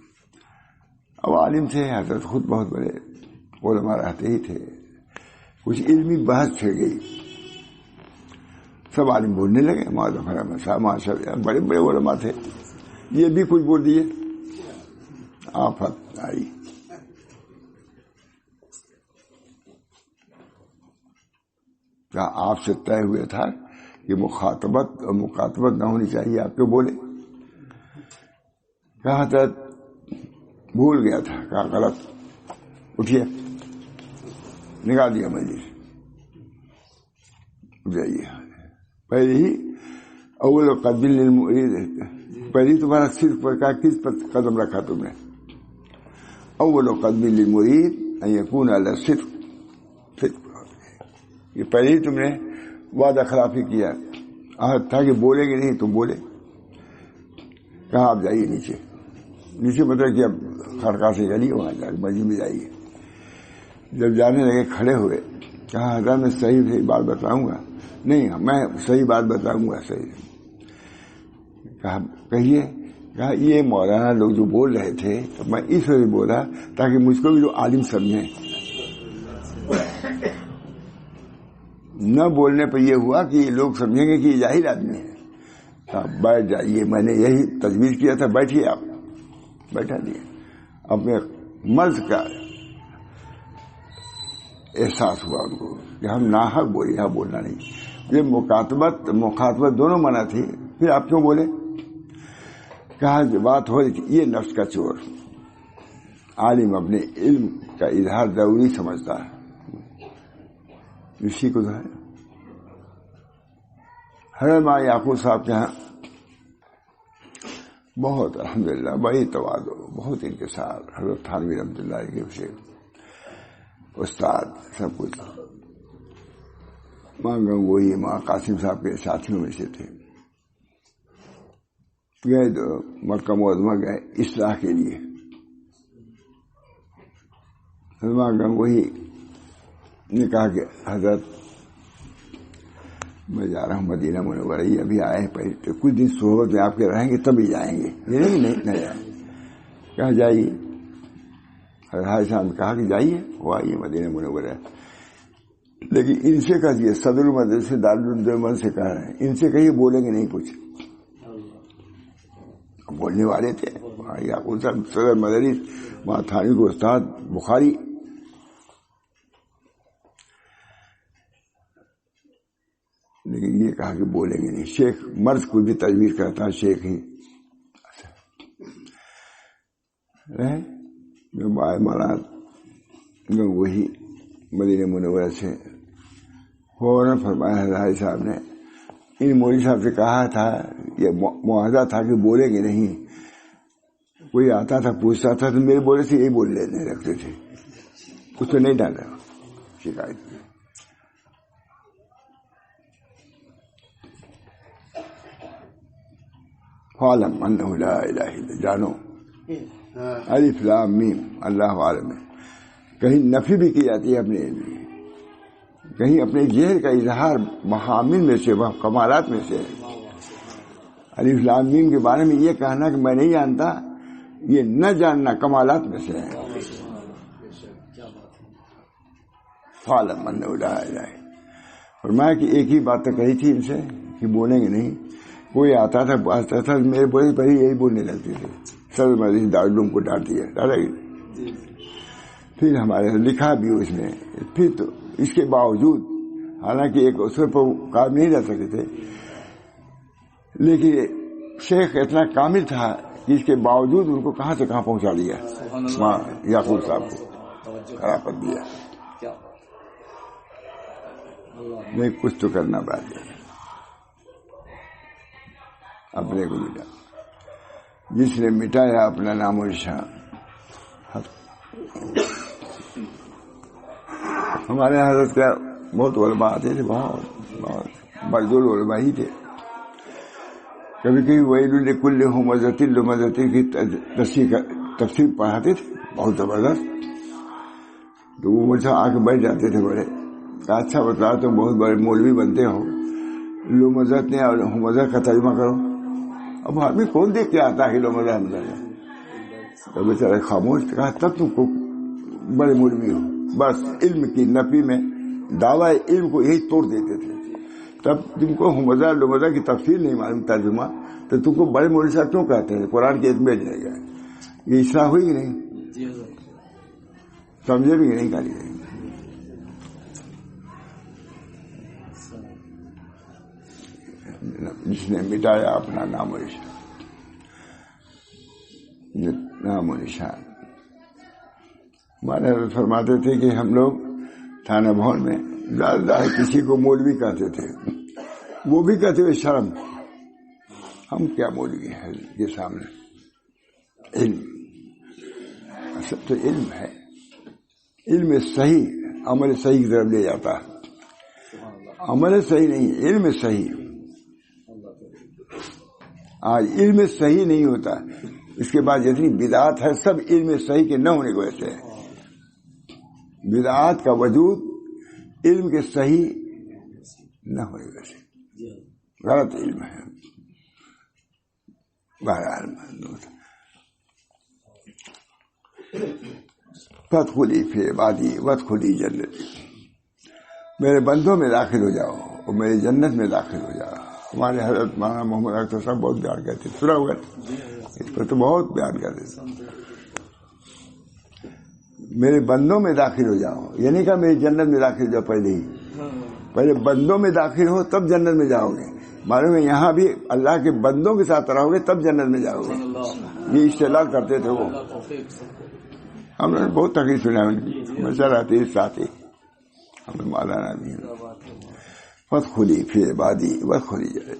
S1: اب عالم تھے، حضرت خود بہت بڑے علماء رہتے ہی تھے، کچھ علمی بحث چھڑ گئی، سب عالم بولنے لگے، ماشاء اللہ بڑے بڑے علماء تھے، یہ بھی کچھ بول دیے، آفت آئی۔ کیا آپ سے طے ہوئے تھا کہ مخاطبت اور مکاتبت نہ ہونی چاہیے، آپ کیوں بولے؟ کہا تھا بھول گیا تھا، کہا غلط، اٹھیے، نکال دیا مجلس، جائیے۔ پہلے ہی اول قدم للمرید، پہلے تمہارا صرف پر کہا کس پر قدم رکھا تم نے؟ اول قدم للمرید ان یکون علی صدق، یہ پہلے ہی تم نے وعدہ خلافی کیا، عہد تھا کہ بولیں گے نہیں، تم بولے۔ کہا آپ جائیے نیچے، نیچے مطلب کہ اب خرقہ سے چلیے، وہاں جا کے مسجد میں جائیے۔ جب جانے لگے کھڑے ہوئے، کہا حضرت میں صحیح بات بتاؤں گا، نہیں میں صحیح بات بتاؤں گا، صحیح۔ کہا کہیے، کہا یہ مولانا لوگ جو بول رہے تھے تو میں اس وجہ بولا تاکہ مجھ کو بھی جو عالم سمجھیں، نہ بولنے پہ یہ ہوا کہ یہ لوگ سمجھیں گے کہ یہ جاہل آدمی ہے۔ بیٹھ جائیے، میں نے یہی تجویز کیا تھا، بیٹھیے آپ، بیٹھا دیے۔ اپنے مرض کا احساس ہوا ان کو کہ ہم ناحق بولے، یہاں بولنا نہیں، یہ مخاطبت دونوں منع تھی، پھر آپ کیوں بولے؟ کہا بات ہو رہی تھی یہ نفس کا چور، عالم اپنے علم کا اظہار ضروری سمجھتا ہے، اسی کو ہے۔ حضرت ماں یعقوب صاحب کے ہاں بہت الحمدللہ بڑی تواضع، بہت انکسار، حضرت تھانوی رحمۃ اللہ علیہ کے استاد سب کچھ، ماں گنگوئی، ماں قاسم صاحب کے ساتھیوں میں سے تھے۔ گئے تو مکہ معظمہ گئے اصلاح کے لیے، ماں گنگوئی نے کہا کہ حضرت میں جا رہا ہوں مدینہ منورہ، یہ ابھی آئے ہیں تو کچھ دن صحبت میں آپ کے رہیں گے تبھی جائیں گے، یہ نہیں جائیں۔ کہاں جائیے؟ حضرت صاحب نے کہا کہ جائیے، وہ آئیے مدینہ منورہ، لیکن ان سے کہیے صدر المدرسے دارالعلوم سے کہہ رہے ہیں، ان سے کہیے بولیں گے نہیں کچھ، بولنے والے تھے یعقوب صاحب صدر مدرس، وہاں تھانوی کو استاد بخاری، لیکن یہ کہا کہ بولیں گے نہیں۔ شیخ مرض کو بھی تجویز کرتا ہے، شیخ ہی رہے جو مالات وہی مدینہ منورہ سے فوراً فرمایا حضرت صاحب نے، ان مولوی صاحب سے کہا تھا، یہ معاہدہ تھا کہ بولیں گے نہیں، کوئی آتا تھا پوچھتا تھا تو میرے بولے سے یہی بول لینے رکھتے تھے، کچھ تو نہیں ڈالا شکایت۔ فَاعْلَمْ أَنَّهُ لَا إِلَهَ إِلَّا، جانو الف لام میم اللہ عالم ہے۔ کہیں نفی بھی کی جاتی ہے اپنے علم، کہیں اپنے جہل کا اظہار محامل میں سے، وہ کمالات میں سے ہے۔ الف لام میم کے بارے میں یہ کہنا کہ میں نہیں جانتا، یہ نہ جاننا کمالات میں سے ہے۔ فَاعْلَمْ أَنَّهُ لَا إِلَهَ، فرمایا کہ ایک ہی بات تو کہی تھی ان سے کہ بولیں گے نہیں، کوئی آتا تھا میرے بولے پر یہی بولنے لگتے تھے، سر مدرسے دارالعلوم کو ڈانٹ دیا ڈالا گیا۔ پھر ہمارے لکھا بھی اس نے، پھر تو اس کے باوجود حالانکہ ایک اصول پر کام نہیں رہ سکتے تھے، لیکن شیخ اتنا کامل تھا کہ اس کے باوجود ان کو کہاں سے کہاں پہنچا دیا، وہاں یعقوب صاحب کو کھڑا کر دیا۔ نہیں کچھ تو کرنا بات ہے، اپنے کو مٹا، جس نے مٹایا اپنا نام و نشان۔ ہمارے حضرت کا بہت علماء آتے تھے، بہت مردول علماء ہی تھے۔ کبھی کبھی ویل لکل ہمزۃ لمزۃ کی تفسیر پڑھاتے تھے، بہت زبردست۔ تو وہ مجھ سے آ کے بیٹھ جاتے تھے، بڑے اچھا بتلا تم بہت بڑے مولوی بنتے ہو، لمزت نے اور ہمزت کا ترجمہ کرو۔ اب آدمی کون دیکھ کے آتا ہے لمزہ ہمزہ، تو بیچارے خاموش، کہا تب تم کو بڑے مولوی ہو۔ بس علم کی نفی میں دعوی علم کو یہی توڑ دیتے تھے۔ تب تم کو ہمزہ لمزہ کی تفسیر نہیں معلوم، ترجمہ، تو تم کو بڑے مولوی صاحب کیوں کہتے ہیں؟ قرآن کے ایک بیٹھ جائے گا، یہ اصلاح ہوئی کہ نہیں؟ سمجھے بھی نہیں کاری جائے گی۔ جس نے مٹایا اپنا نام و نشان۔ ہمارے حضرت فرماتے تھے کہ ہم لوگ تھانہ بھون میں زیادہ کسی کو مولوی کہتے تھے، وہ بھی کہتے ہوئے شرم، ہم کیا مولوی ہیں یہ سامنے، علم سب تو علم ہے، علم صحیح عمل صحیح کی طرف لے جاتا ہے، عمل صحیح نہیں، علم صحیح۔ آج علم صحیح نہیں ہوتا، اس کے بعد جتنی بدعات ہے سب علم صحیح کے نہ ہونے کی وجہ سے ہے۔ بدعات کا وجود علم کے صحیح نہ ہونے کی وجہ سے، غلط علم ہے۔ بہرحال فادخلی فی عبادی وادخلی جنتی، میرے بندوں میں داخل ہو جاؤ اور میری جنت میں داخل ہو جاؤ۔ ہمارے حضرت مولانا محمد اختر صاحب بہت بیان کرتے، سنا ہوا اس پر تو بہت بیان کرتے تھے، میرے بندوں میں داخل ہو جاؤ، یہ نہیں کہا میری جنت میں داخل ہو جاؤ، پہلے بندوں میں داخل ہو تب جنت میں جاؤ گے۔ معلوم ہے یہاں بھی اللہ کے بندوں کے ساتھ رہو گے تب جنت میں جاؤ گے، یہ استدلال کرتے تھے وہ۔ ہم نے بہت تقریر سنا ان کی، ہمیشہ رہتے ساتھ ہی ہمیں مولانا بھی۔ فادخلی فی عبادی وادخلی جنتی،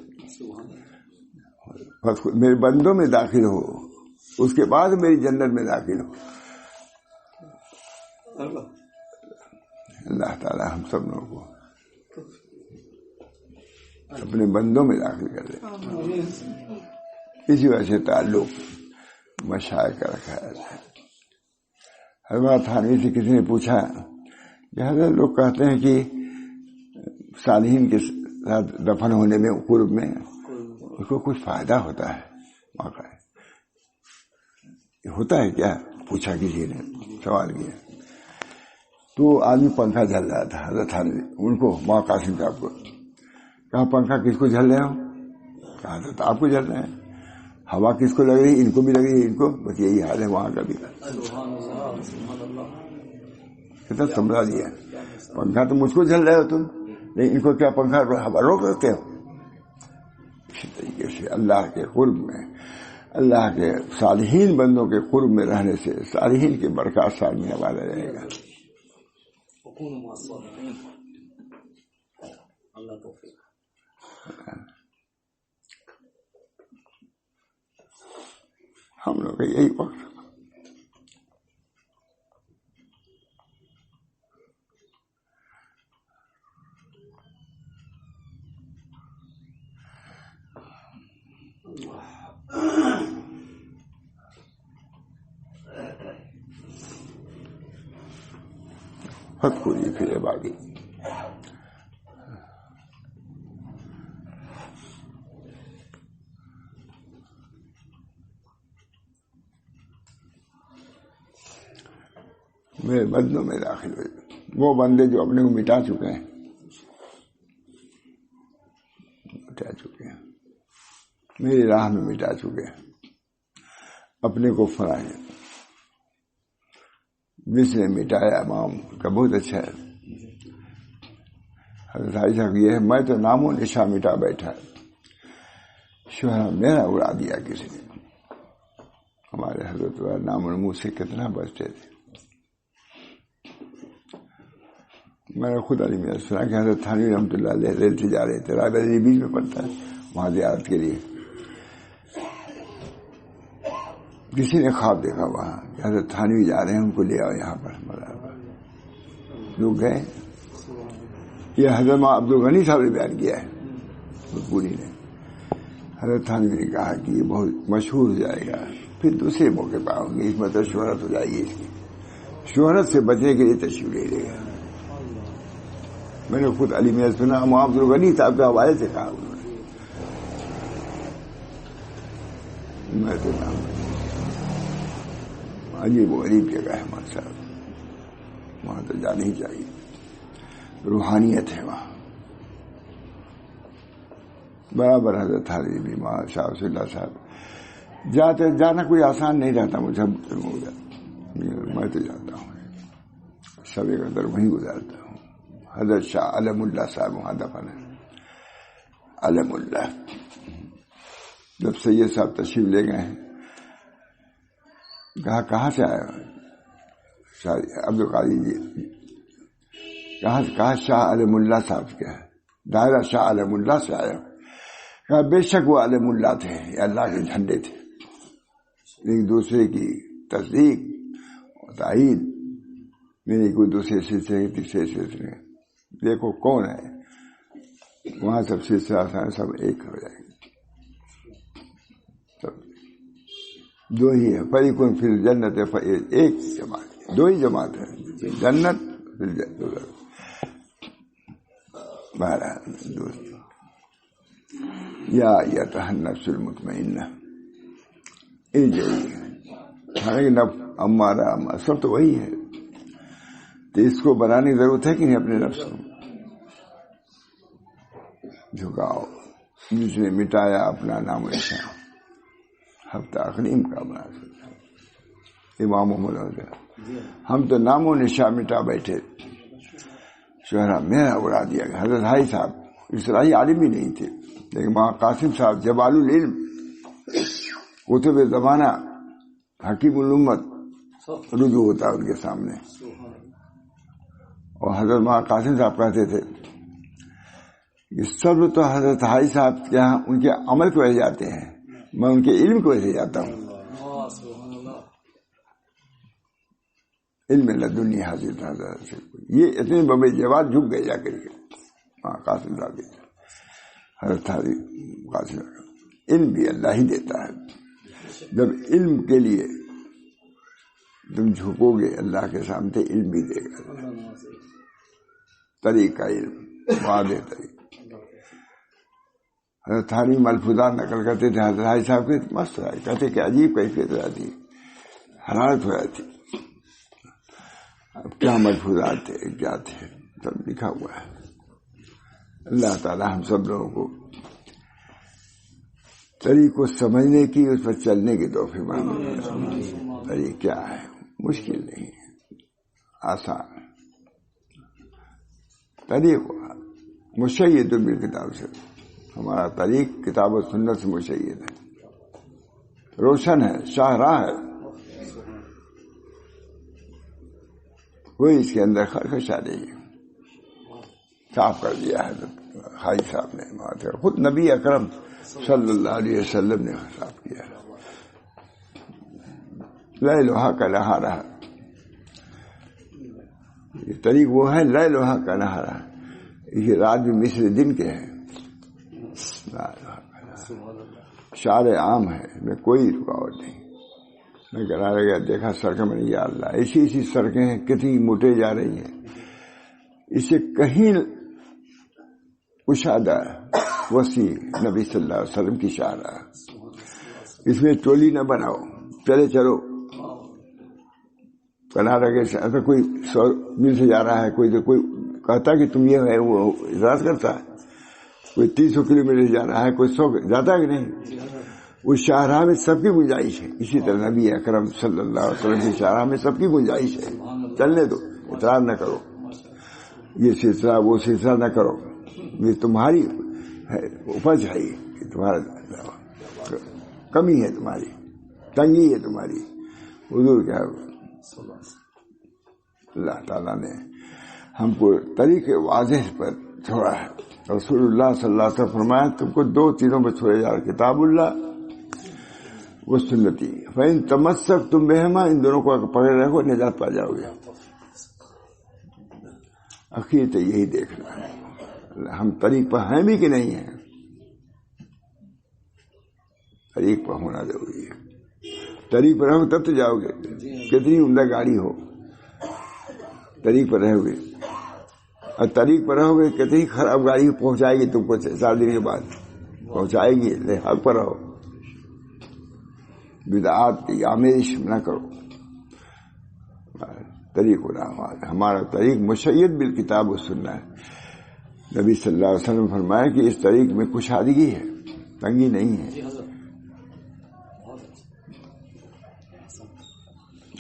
S1: میرے بندوں میں داخل ہو، اس کے بعد میری جنت میں داخل ہو۔ اللہ تعالی ہم سب لوگوں کو اپنے بندوں میں داخل کر دے۔ اسی وجہ سے تعلق مشائخ کا رکھا ہے۔ حضرت تھانوی سے کسی نے پوچھا کہ حضرت لوگ کہتے ہیں کہ صالحین کے دفن ہونے میں قرب میں اس کو کچھ فائدہ ہوتا ہے، موقع ہے ہوتا ہے کیا؟ پوچھا کسی نے، سوال کیا تو آدمی پنکھا جل رہا تھا، حضرت تھانوی ان کو مولانا قاسم صاحب کو کہا پنکھا کس کو جل رہے ہو؟ کہا حضرت آپ کو جل رہے ہیں. ہوا کس کو لگ رہی؟ ان کو بھی لگ رہی ہے، ان کو، بس یہی حال ہے وہاں کا بھی. کتنا سمجھا دیا، پنکھا تو مجھ کو جل رہے ہو تم، لیکن ان کو کیا پنکھا ہوا روک سکتے ہو؟ اسی طریقے سے اللہ کے قرب میں، اللہ کے صالحین بندوں کے قرب میں رہنے سے صالحین کی برکات سامنے والا رہے گا. ہم لوگ کا یہی وقت خود کو یہ پھر باقی میرے بندوں میں داخل ہوئے، وہ بندے جو اپنے کو مٹا چکے ہیں، میری راہ میں مٹا چکے ہیں، اپنے کو فرائے. جس نے مٹایا امام کا بہت اچھا ہے. حضرت عائشہ کو یہ ہے، میں تو نام و نشان مٹا بیٹھا، شوہر میرا اڑا دیا کسی نے. ہمارے حضرت نام منہ سے کتنا بچتے تھے. میں نے خود علی میں سنا کہ حضرت تھانوی رحمۃ اللہ علیہ ریل سے جا رہے تھے، رائے بریلی بیچ میں پڑتا ہے، وہاں زیارت کے لیے. کسی نے خواب دیکھا وہاں کہ حضرت تھانوی جا رہے ہیں، ان کو لے آؤ یہاں پر. لوگ گئے. یہ حضرت عبد الغنی صاحب نے بیان کیا ہے پوری نے. حضرت تھانوی نے کہا کہ یہ بہت مشہور ہو جائے گا، پھر دوسرے موقع پہ آؤں گے، اس مطلب شہرت ہو جائے گی. اس کی شہرت سے بچنے کے لیے تشریف لے لے گا. میں نے خود علی میں سنا، عبد الغنی صاحب کے حوالے سے کہا انہوں نے. میں تو نام عجیب و غریب جگہ ہے ہمارے صاحب، وہاں تو جانا ہی چاہیے، روحانیت ہے وہاں. برابر حضرت تھانوی بھی وہاں شاہ رسول اللہ صاحب جانا کوئی آسان نہیں رہتا. مجھے میں تو جاتا ہوں، سب قدر وہیں گزارتا ہوں. حضرت شاہ علم اللہ صاحب وہاں دفن ہے. علم اللہ جب سید صاحب تشریف لے گئے ہیں، کہاں سے آئے شاہ عبد القادر جی؟ کہا شاہ علم اللہ صاحب کیا ہے؟ دائرہ شاہ علم اللہ سے آیا. کہا بے شک وہ علم اللہ تھے، یہ اللہ کے جھنڈے تھے، ایک دوسرے کی تصدیق اور تائید. میری کوئی دوسرے سلسلے تیسرے سلسلے، دیکھو کون ہے وہاں، سب سلسلہ سب ایک ہو جائے گا. سب دو ہی ہے، فریقٌ فی الجنت، ایک جماعت، دو ہی جماعت ہے، جنت فی الجنت. بہرحال دوست، یا ایتھا النفس المطمئنہ ارجعی. حالانکہ نفس امارہ سب تو وہی ہے، تو اس کو بنانے کی ضرورت ہے کہ نہیں؟ اپنے نفس کو جھکاؤ. جس نے مٹایا اپنا نام و نشان، ہفتہ اقلیم کا بنا سکتا. امام محمد ہم تو نام و نشان مٹا بیٹھے، شہرا میرا اڑا دیا گیا. حضرت بھائی صاحب اسرائی عالم بھی نہیں تھے، لیکن وہاں قاسم صاحب جبال العلم، قطب زمانہ، حکیم الامت رجوع ہوتا ان کے سامنے. اور حضرت وہاں قاسم صاحب کہتے تھے کہ سب تو حضرت بھائی صاحب کے یہاں ان کے عمل کی وجہ جاتے ہیں، میں ان کے علم کی وجہ سے جاتا ہوں. علم لدنی حاصل تھا. یہ اتنے بڑے جواب جھک گئے جا کر کے. قاسم صاحب حضرت قاسم صاحب علم بھی اللہ ہی دیتا ہے. جب علم کے لیے تم جھکو گے اللہ کے سامنے، علم بھی دے گا. طریقہ علم، واضح طریقہ. تھانی ملفوظات نقل کرتے تھے حضرت حاجی صاحب کے، مست رائے کہتے کہ عجیب کیفیت رہتی، حرارت ہو جاتی. اب کیا ملفوظات تھے کیا تھے سب لکھا ہوا ہے. اللہ تعالی ہم سب لوگوں کو طریق کو سمجھنے کی، اس پر چلنے کی توفیق مانگے. طریق کیا ہے؟ مشکل نہیں ہے، آسان. طریق مشید بالکتاب سے، ہمارا طریق کتاب و سنت سے مشید ہے، روشن ہے، شاہراہ ہے. کوئی اس کے اندر خرخشا نہیں ہے. صاف کر دیا ہے حاجی صاحب نے، خود نبی اکرم صلی اللہ علیہ وسلم نے صاف کیا ہے. لے لوہا کا نہارا، یہ طریق وہ ہے لے لوہا کا نہارا. یہ رات بھی مثل دن کے ہیں. شعر عام ہے، میں کوئی رکاوٹ نہیں. میں کنارے گیا دیکھا سڑکیں میں، یا اللہ ایسی سڑکیں ہیں کتنی موٹے جا رہی ہیں. اسے کہیں کشادہ وسیع نبی صلی اللہ علیہ وسلم کی شاہراہ. اس میں ٹولی نہ بناؤ، چلے چلو. کنارے کے اگر کوئی 100 میل سے جا رہا ہے، کوئی تو کوئی کہتا کہ تم یہ ہے، وہ اعتراض کرتا ہے. کوئی 300 کلومیٹر جا رہا ہے، کوئی 100 جاتا ہے کہ نہیں. اس شاہراہ میں سب کی گنجائش ہے. اسی طرح نبی اکرم صلی اللہ علیہ وسلم کی شاہراہ میں سب کی گنجائش ہے. چلنے دو، اعتراض نہ کرو. یہ سلسلہ وہ سلسلہ نہ کرو. یہ تمہاری اپج ہے، یہ تمہارا کمی ہے، تمہاری تنگی ہے تمہاری. حضور کیا اللہ تعالیٰ نے ہم کو طریقے واضح پر چھوڑا ہے. رسول اللہ صلی اللہ علیہ وسلم فرمایا تم کو 2 چیزوں پر چھوڑے جا رہے، کتاب اللہ و سنتی. فإن تمسکتم بہما، ان دونوں کو پکڑے رکھو نجات پا جاؤ گے. اخیر تو یہی دیکھنا ہے ہم طریق پر ہیں بھی کہ نہیں ہیں. طریق پر ہونا ضروری ہے. طریق پر رہو تب تو جاؤ گے. کتنی عمدہ گاڑی ہو، طریق پر رہو گے. اور طریق پر رہو گے کتنی خراب گاڑی پہنچائے گی تم کو 4 دن کے بعد پہنچائے گی. حق پر رہو، بدعات کی آمیش نہ کرو. طریق ہمارا طریق مشید بالکتاب و سنت ہے. نبی صلی اللہ علیہ وسلم فرمایا کہ اس طریق میں کشادگی ہے، تنگی نہیں ہے.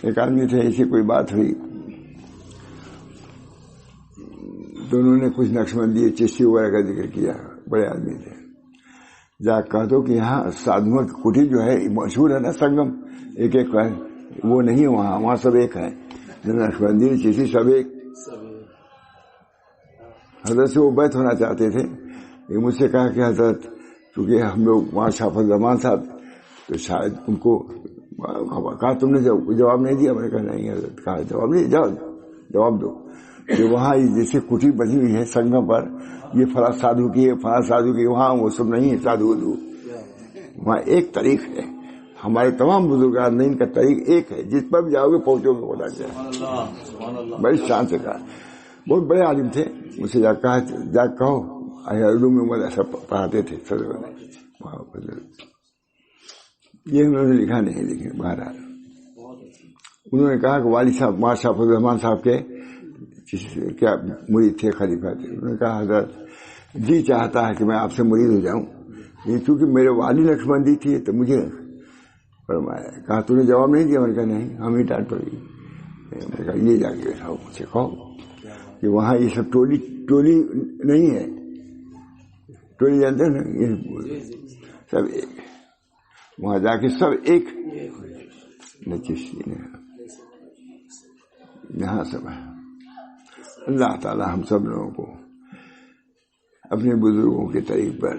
S1: ایک آدمی تھے، ایسی کوئی بات ہوئی، دونوں نے کچھ نقش بندی چشتی وغیرہ کا ذکر کیا. بڑے آدمی تھے. جا کہہ دو کہ یہاں سادھوؤں کی کٹی جو ہے مشہور ہے نا، سنگم ایک ایک ہے، وہ نہیں وہاں سب ایک ہے. نقش بندی چشتی سب ایک. حضرت سے وہ بیعت ہونا چاہتے تھے. مجھ سے کہا کہ حضرت چونکہ ہم لوگ وہاں شافت زمان صاحب، تو شاید ان کو کہا تم نے جواب نہیں دیا. میں نے کہا نہیں حضرت. کہا جواب نہیں، جواب دو کہ وہاں جیسے کٹی بنی ہوئی ہے سنگم پر، یہ فلاں سادھو کی ہے، فلاں سادھو کی، وہاں وہ سب نہیں ہے سادھو. وہاں ایک طریق ہے. ہمارے تمام بزرگان میں ان کا طریق ایک ہے، جس پر بھی جاؤ گے پہنچو گے. بولا جائے بڑی شان سے کہا. بہت بڑے عالم تھے. مجھ سے جا کہو اردو میں مجھے ایسا پڑھاتے تھے. یہ انہوں نے لکھا نہیں، لیکن بہرحال انہوں نے کہا کہ والد صاحب ماں شاف الرحمان صاحب کے کیا مرید تھے، خلیفہ تھے. انہوں نے کہا حضرت جی چاہتا ہے کہ میں آپ سے مرید ہو جاؤں، کیونکہ میرے والد نقش بندی تھی تو مجھے فرمایا. کہا تو نے جواب نہیں دیا. میں نے کہا نہیں، ہم ہی ڈانٹ پڑی. میں نے کہا یہ جا کے بیٹھاؤ، مجھ سے کہو کہ وہاں یہ سب ٹولی نہیں ہے. ٹولی جانتے ہیں نا، یہ سب ایک. وہاں جا کے سب ایک نچشتی یہاں سب ہے. اللہ تعالی ہم سب لوگوں کو اپنے بزرگوں کے طریق پر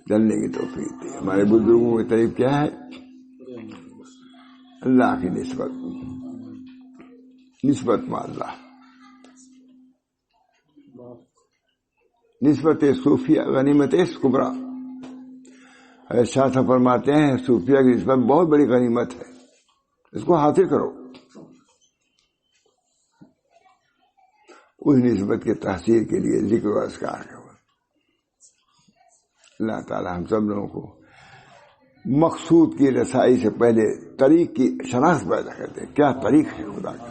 S1: چلنے کی توفیق دے. ہمارے بزرگوں کے طریق کیا ہے؟ اللہ کی نسبت میں اللہ، نسبت صوفیہ غنیمت کبریٰ. شاہ صاحب فرماتے ہیں صوفیہ کی نسبت بہت بڑی غنیمت ہے، اس کو حاصل کرو. اس نسبت کے تحصیل کے لیے ذکر و اذکار کرو. اللہ تعالی ہم سب لوگوں کو مقصود کی رسائی سے پہلے طریق کی شناخت پیدا کرتے ہیں. کیا طریق ہے خدا کا.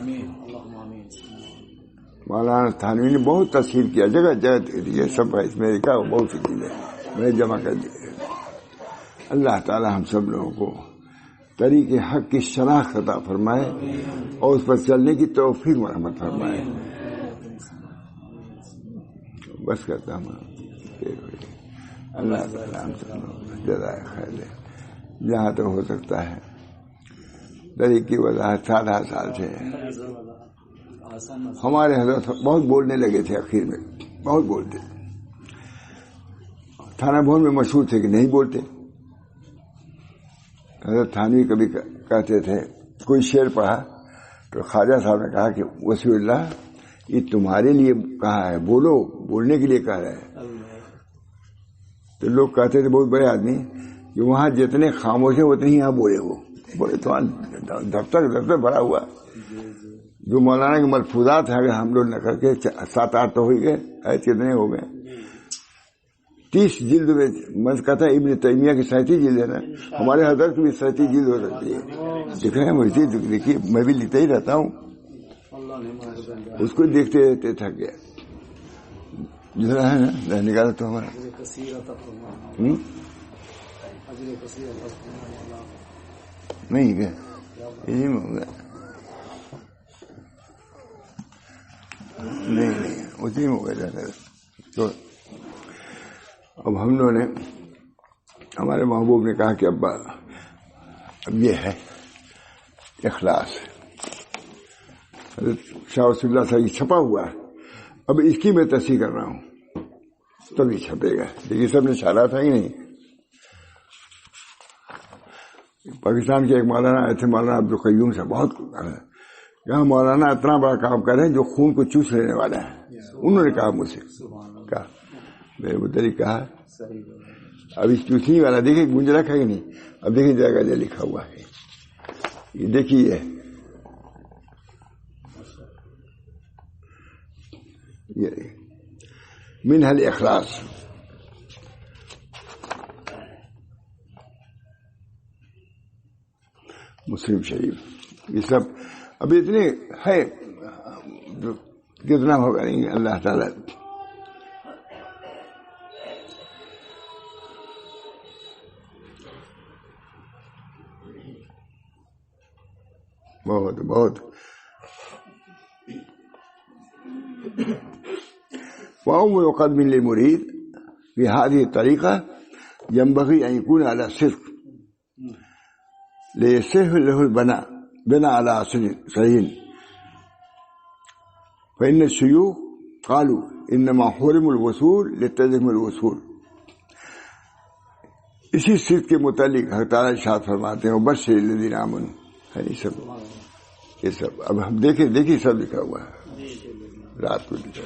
S1: مولانا تھانوی نے بہت تفصیل کیا, جگہ جگہ یہ سب اس میں لکھا بہت سی چیزیں میں جمع کر دی. اللہ تعالی ہم سب لوگوں کو طریق حق کی شناخت عطا فرمائے اور اس پر چلنے کی توفیق مرحمت فرمائے. بس کرتا ہوں اللہ تعالی ہم سب لوگوں کو جزائے خیر دے. جہاں تو ہو سکتا ہے طریق کی وضاحت 7 سال سے ہمارے حضرت بہت بولنے لگے تھے, اخیر میں بہت بولتے. تھانہ بھون میں مشہور تھے کہ نہیں بولتے. حضرت تھانوی کبھی کہتے تھے, کوئی شعر پڑھا تو خواجہ صاحب نے کہا کہ وسیع اللہ یہ تمہارے لیے کہا ہے, بولو, بولنے کے لیے کہا ہے. تو لوگ کہتے تھے بہت بڑے آدمی کہ وہاں جتنے خاموش ہیں اتنے ہی یہاں بولے. وہ بولے تو دفتر بھرا ہوا. جو مولانا کے ملفوظات ہیں اگر ہم لوگ نہ کر کے 7-8 تو ہو گئے, کتنے ہو گئے 30 جلد میں. من کہتا ہے ابن تیمیہ کی 37 جلد ہے نا, ہمارے حضرت کی بھی 37 جلد ہو سکتی ہے. دیکھ رہے ہیں مجھے دیکھیے, میں بھی لکھتا ہی رہتا ہوں, اس کو دیکھتے رہتے تھک گیا. جتنا ہے نا نکالا تو ہمارا نہیں کیا یہی میں ہوگا. نہیں اسی میں ہو گیا. تو اب ہم لوگوں نے, ہمارے محبوب نے کہا کہ ابا اب یہ ہے اخلاص. شاہ رسول اللہ صاحب چھپا ہوا ہے, اب اس کی میں تصحیح کر رہا ہوں تبھی چھپے گا. لیکن سب نے چھالا تھا ہی نہیں. پاکستان کے ایک مولانا آئے تھے, مولانا عبدالقیوم سے, بہت یہاں مولانا اتنا بڑا کام کر رہے ہیں جو خون کو چوس لینے والا ہے. انہوں نے کہا مجھ سے, کہا میرے مدری کہا اب اس چوسنی والا دیکھیں گنجرا کھا کہ نہیں, اب دیکھیں جگہ جو لکھا ہوا ہے یہ دیکھیے یہ منہ الاخلاص. مسلم شریف یہ سب اب اتنے ہے کتنا ہوگا نہیں. اللہ تعالی بہت بہت وأول قدم للمريد في هذه الطريقة ينبغي أن يكون على صدق ليسهل له البناء على أصل صحيح. فإن الشيوخ قالوا إنما حرم الوصول لتزم الوصول. اسی صدق کے متعلق حق تعالیٰ ارشاد فرماتے ہیں وبشر الذین آمنوا. یہ سب اب ہم دیکھیں سب لکھا ہوا ہے, رات کو لکھا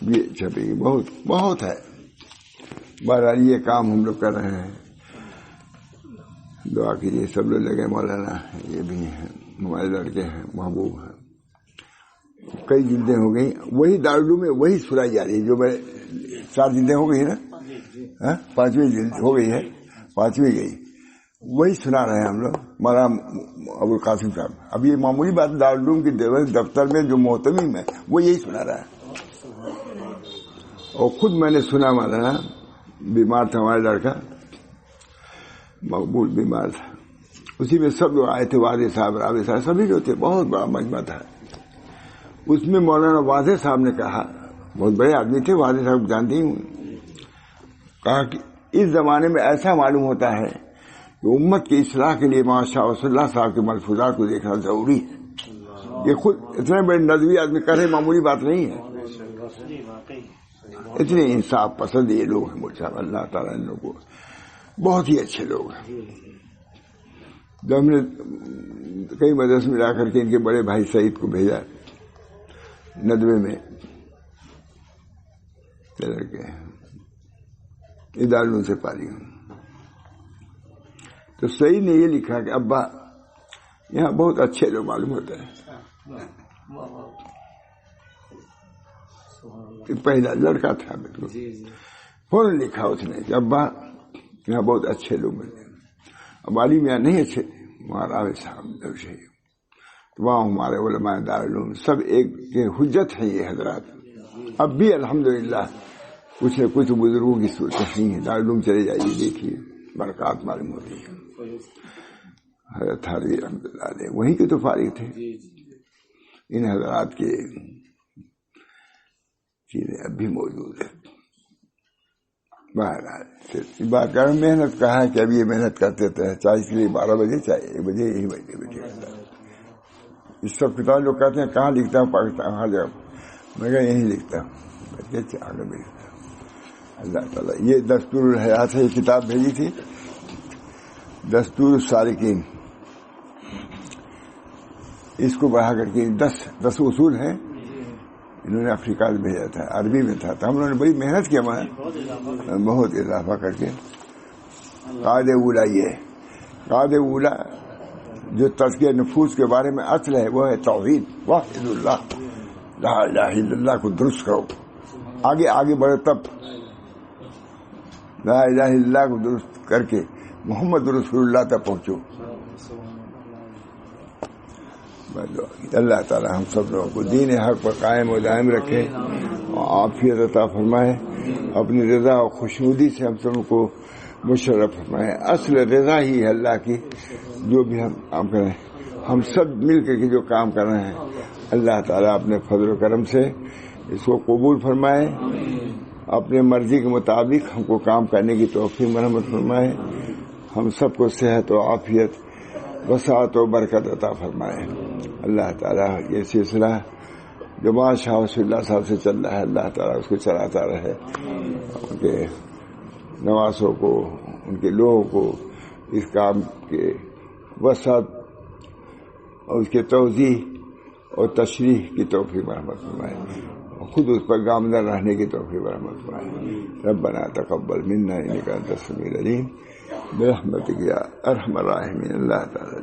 S1: یہ چھپے گی. بہت ہے. بہرحال یہ کام ہم لوگ کر رہے ہیں. دعا کیجیے سب لوگ لگے. مولانا یہ بھی ہیں, ہمارے لڑکے ہیں, محبوب ہیں. کئی جلدیں ہو گئی. وہی دارالعلوم میں وہی سنائی جا رہی ہے جو میں 4 جلدیں ہو گئی نا, 5ویں جلد ہو گئی ہے, 5ویں گئی, وہی سنا رہے ہیں ہم لوگ. مولانا ابوالقاسم صاحب اب یہ معمولی بات دارالعلوم کی دفتر میں جو محتمم ہے وہ یہی سنا رہا ہے. اور خود میں نے سنا مولانا بیمار تھا, ہمارا لڑکا مقبول بیمار تھا, اسی میں سب لوگ آئے تھے, واضح صاحب, راوی صاحب, سبھی جو تھے. بہت بڑا مجمع تھا. اس میں مولانا واضح صاحب نے کہا, بہت بڑے آدمی تھے, واضح صاحب جانتے ہی ہوں, کہا کہ اس زمانے میں ایسا معلوم ہوتا ہے کہ امت کی اصلاح کے لیے شاہ رسول اللہ صاحب کے ملفوظات کو دیکھنا ضروری ہے. یہ خود اتنے بڑے ندوی آدمی کر رہے, معمولی بات نہیں ہے. اتنے انصاف پسند یہ لوگ ہیں مجھے. اللہ تعالیٰ ان لوگوں کو بہت ہی اچھے لوگ ہیں. جب ہم نے کئی مدرسے میں لا کر کے ان کے بڑے بھائی سعید کو بھیجا ندوے میں, لڑکے اداروں سے پالی ہوں, تو سعید نے یہ لکھا کہ ابا یہاں بہت اچھے لوگ معلوم ہوتے ہیں. پہلا لڑکا تھا بالکل. فوراً لکھا اس نے کہ ابا یہاں بہت اچھے لوگ ملے. اب علی میاں نہیں اچھے، وہاں راوی صاحب درشی، وہاں ہمارے علماء دارالعلوم سب ایک کے حجت ہیں یہ حضرات. اب بھی الحمدللہ کچھ نہ کچھ بزرگوں کی صورت نہیں ہے. دارالعلوم چلے جائیے دیکھیے برکات معلوم ہوتی ہے. حضرت تھانوی رحمۃ اللہ علیہ وہیں کے تو فارغ تھے. ان حضرات کے چیزیں اب بھی موجود ہیں. بہرحال بات کر محنت کہا ہے کہ اب یہ محنت کرتے تھے، چاہے اس لیے 12 بجے چاہے 1 بجے یہی بجے بیٹھے رہتا ہے. اس سب کتاب لوگ کہتے ہیں کہاں لکھتا ہوں پاکستان ہر جگہ، میں کہا یہیں لکھتا ہوں. آگے بیٹھتا ہوں. اللہ تعالیٰ یہ دستور الحیات ہے، یہ کتاب بھیجی تھی دستور السالکین. اس کو بڑھا کر کے 10 اصول ہیں، انہوں نے افریقہ سے بھیجا تھا، عربی میں تھا. تو ہم لوگوں نے بڑی محنت کیا، بہت اضافہ کر کے. قاعدہ اولا یہ ہے، قاعدہ اولا جو تزکیہ نفوس کے بارے میں اصل ہے وہ ہے توحید، واحد اللہ، لا الہ الا اللہ کو درست کرو. آگے بڑھو تب لا الہ الا اللہ کو درست کر کے محمد رسول اللہ تک پہنچو. اللہ تعالی ہم سب لوگوں کو دین حق پر قائم و دائم رکھے اور عافیت عطا فرمائے. اپنی رضا اور خوشنودی سے ہم سب کو مشرف فرمائے. اصل رضا ہی ہے اللہ کی. جو بھی ہم کام کر رہے ہیں، ہم سب مل کر کے جو کام کر رہے ہیں، اللہ تعالیٰ اپنے فضل و کرم سے اس کو قبول فرمائے. اپنے مرضی کے مطابق ہم کو کام کرنے کی توفیق مرحمت فرمائے. ہم سب کو صحت و عافیت، وسعت و برکت عطا فرمائے. اللہ تعالیٰ یہ سلسلہ جو شاہ رسول اللہ صاحب سے چل رہا ہے، اللہ تعالیٰ اس کو چلاتا رہے. ان کے نواسوں کو، ان کے لوگوں کو اس کام کے وسعت اور اس کے توضیح اور تشریح کی توفیق مرحمت فرمائے. خود اس پر گامزن رہنے کی توفیق مرحمت فرمائے. ربنا تقبل منا انک انت السمیع العلیم برحمتک یا ارحم الراحمین. اللہ تعالیٰ